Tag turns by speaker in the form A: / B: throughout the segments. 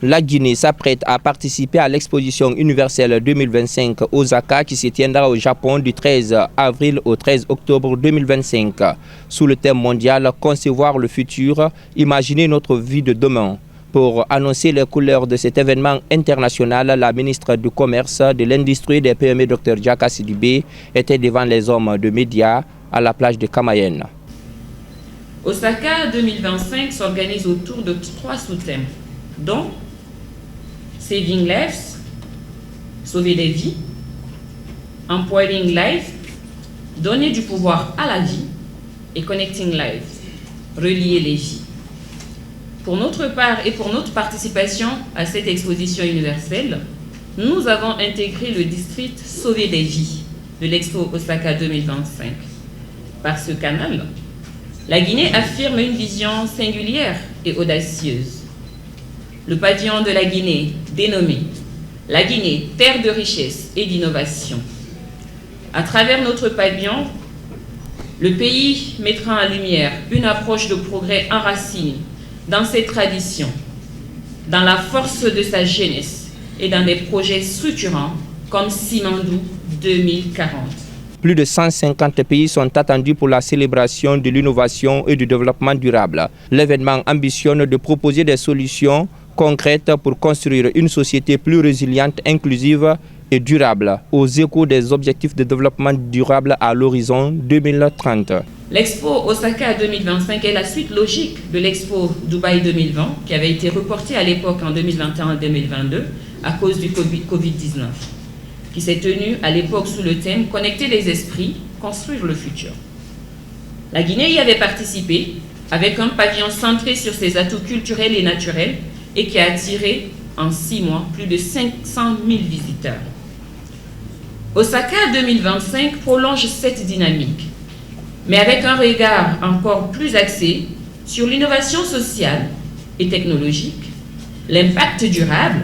A: La Guinée s'apprête à participer à l'exposition universelle 2025 Osaka qui se tiendra au Japon du 13 avril au 13 octobre 2025. Sous le thème mondial « Concevoir le futur, imaginer notre vie de demain ». Pour annoncer les couleurs de cet événement international, la ministre du Commerce, de l'Industrie et des PME, Dr Diaka Sidibé, était devant les hommes de médias à la plage de Camayen.
B: Osaka 2025 s'organise autour de 3 sous-thèmes, dont Saving Lives, sauver des vies, Empowering Life, donner du pouvoir à la vie, et Connecting Lives, relier les vies. Pour notre part et pour notre participation à cette exposition universelle, nous avons intégré le district Sauver des vies de l'Expo Osaka 2025. Par ce canal, la Guinée affirme une vision singulière et audacieuse. Le pavillon de la Guinée, dénommé la Guinée, terre de richesse et d'innovation. À travers notre pavillon, le pays mettra en lumière une approche de progrès enracinée dans ses traditions, dans la force de sa jeunesse et dans des projets structurants comme Simandou 2040.
A: Plus de 150 pays sont attendus pour la célébration de l'innovation et du développement durable. L'événement ambitionne de proposer des solutions concrètes pour construire une société plus résiliente, inclusive et durable, aux échos des objectifs de développement durable à l'horizon 2030.
B: L'Expo Osaka 2025 est la suite logique de l'Expo Dubaï 2020, qui avait été reportée à l'époque en 2021-2022 à cause du Covid-19, qui s'est tenue à l'époque sous le thème « Connecter les esprits, construire le futur ». La Guinée y avait participé avec un pavillon centré sur ses atouts culturels et naturels et qui a attiré en 6 mois plus de 500 000 visiteurs. Osaka 2025 prolonge cette dynamique, mais avec un regard encore plus axé sur l'innovation sociale et technologique, l'impact durable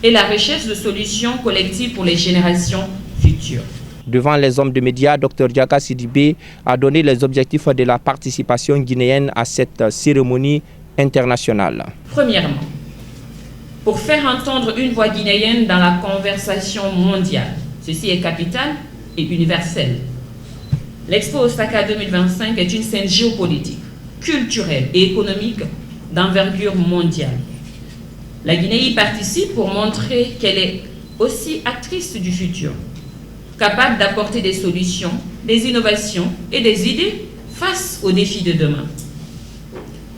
B: et la recherche de solutions collectives pour les générations futures.
A: Devant les hommes de médias, Dr Diaka Sidibé a donné les objectifs de la participation guinéenne à cette cérémonie internationale.
B: Premièrement, pour faire entendre une voix guinéenne dans la conversation mondiale. Ceci est capital et universel. L'Expo Osaka 2025 est une scène géopolitique, culturelle et économique d'envergure mondiale. La Guinée y participe pour montrer qu'elle est aussi actrice du futur, capable d'apporter des solutions, des innovations et des idées face aux défis de demain.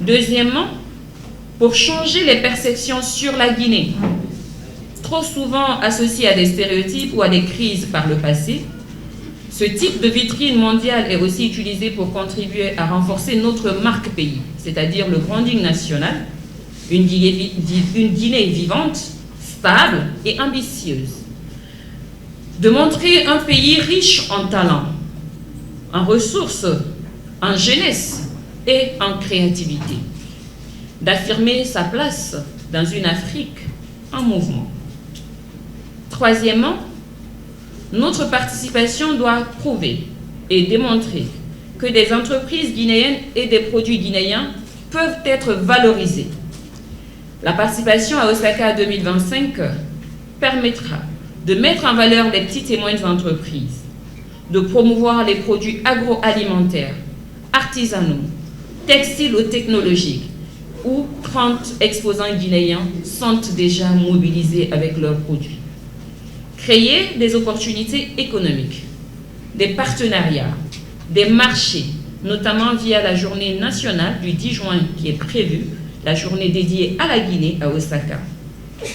B: Deuxièmement, pour changer les perceptions sur la Guinée, trop souvent associées à des stéréotypes ou à des crises par le passé, ce type de vitrine mondiale est aussi utilisé pour contribuer à renforcer notre marque pays, c'est-à-dire le branding national, une Guinée vivante, stable et ambitieuse. De montrer un pays riche en talent, en ressources, en jeunesse et en créativité. D'affirmer sa place dans une Afrique en mouvement. Troisièmement, notre participation doit prouver et démontrer que des entreprises guinéennes et des produits guinéens peuvent être valorisés. La participation à Osaka 2025 permettra de mettre en valeur les petites et moyennes entreprises, de promouvoir les produits agroalimentaires, artisanaux, textiles ou technologiques, où 30 exposants guinéens sont déjà mobilisés avec leurs produits. Créer des opportunités économiques, des partenariats, des marchés, notamment via la journée nationale du 10 juin qui est prévue, la journée dédiée à la Guinée à Osaka,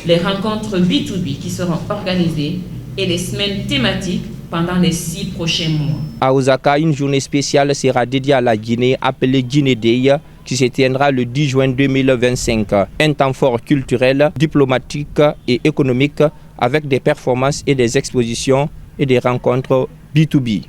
B: les rencontres B2B qui seront organisées et les semaines thématiques pendant les 6 prochains mois.
A: À Osaka, une journée spéciale sera dédiée à la Guinée appelée Guinée Day, qui se tiendra le 10 juin 2025. Un temps fort culturel, diplomatique et économique avec des performances et des expositions et des rencontres B2B.